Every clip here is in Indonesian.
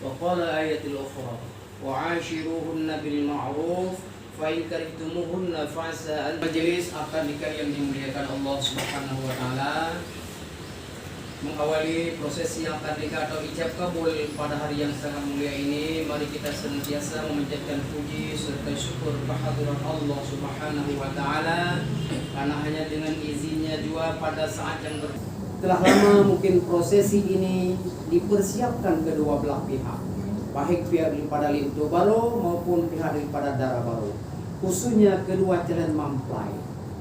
وقال آية الأخرى وعاشروهن بالمعروف فإن كرهتموهن فعسى أن majelis akad nikah yang dimuliakan Allah Subhanahu wa taala, mengawali prosesi akad nikah atau ijab kabul pada hari yang sangat mulia ini, mari kita senantiasa memanjatkan puji serta syukur kehadirat Allah Subhanahu wa taala, karena hanya dengan izinnya juga pada saat yang telah lama mungkin prosesi ini dipersiapkan kedua belah pihak, baik pihak daripada Lintu Baro maupun pihak daripada Dara Baro, khususnya kedua calon mempelai.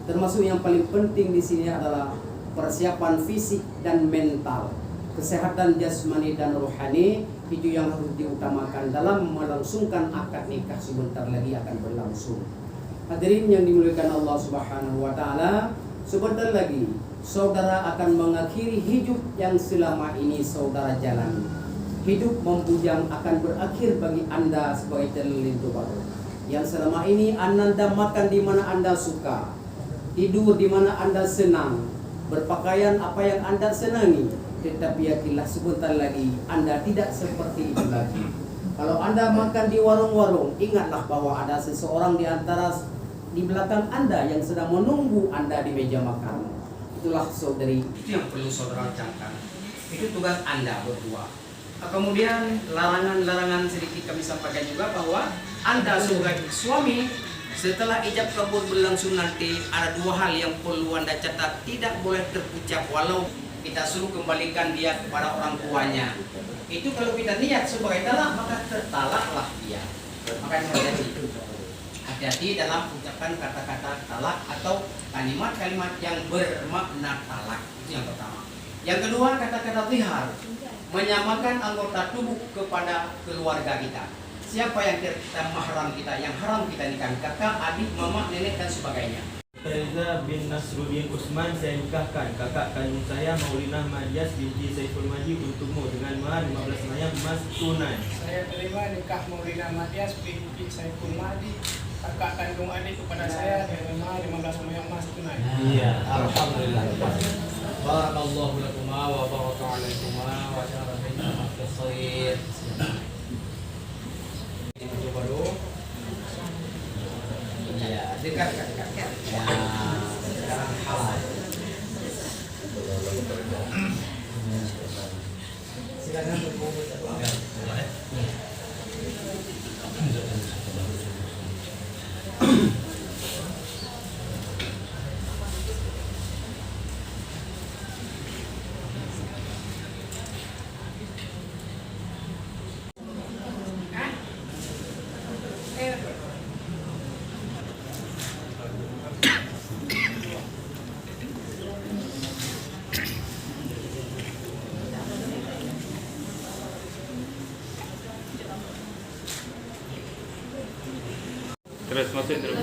Termasuk yang paling penting di sini adalah persiapan fisik dan mental, kesehatan jasmani dan rohani, itu yang harus diutamakan dalam melangsungkan akad nikah sebentar lagi akan berlangsung. Hadirin yang dimuliakan Allah Subhanahu wa taala, sebentar lagi saudara akan mengakhiri hidup yang selama ini saudara jalani. Hidup membujang akan berakhir bagi Anda sebagai calon Lintu Baro, yang selama ini Anda makan di mana Anda suka, tidur di mana Anda senang, berpakaian apa yang Anda senangi. Tetapi yakinlah sebentar lagi Anda tidak seperti itu lagi. Kalau Anda makan di warung-warung, ingatlah bahwa ada seseorang di antara di belakang Anda yang sedang menunggu Anda di meja makan. Itulah saudari, itu yang perlu saudara camkan. Itu tugas Anda berdua. Kemudian larangan-larangan sedikit kami sampaikan juga bahwa Anda sebagai suami, setelah ijab kabul berlangsung nanti ada dua hal yang perlu Anda catat, tidak boleh terpucap walau kita suruh kembalikan dia kepada orang tuanya. Itu kalau kita niat sebagai talak, maka tertalaklah dia. Maka hati-hati dalam ucapan kata-kata talak atau kalimat-kalimat yang bermakna talak. Itu yang pertama. Yang kedua, kata-kata zihar, menyamakan anggota tubuh kepada keluarga kita. Siapa yang kita mahram kita, yang haram kita nikahkan, kakak, adik, mama, nenek dan sebagainya. Reza bin Nasruddin Usman, saya nikahkan kakak kandung saya Maulinah Madias binti Saiful Maji untukmu dengan mahar 15 mayang emas tunai. Saya terima nikah Maulinah Madias binti Saiful Maji kakak kandung adik kepada saya dengan mahar 15 mayang emas tunai. Iya, alhamdulillah. Barakallahu lakuma wa baraka alaikuma wa syara bainakum fil khair. Itu baru. Ya, dekat. Ya, sekarang halal. Silakan berbungkus. Terus masuk terus.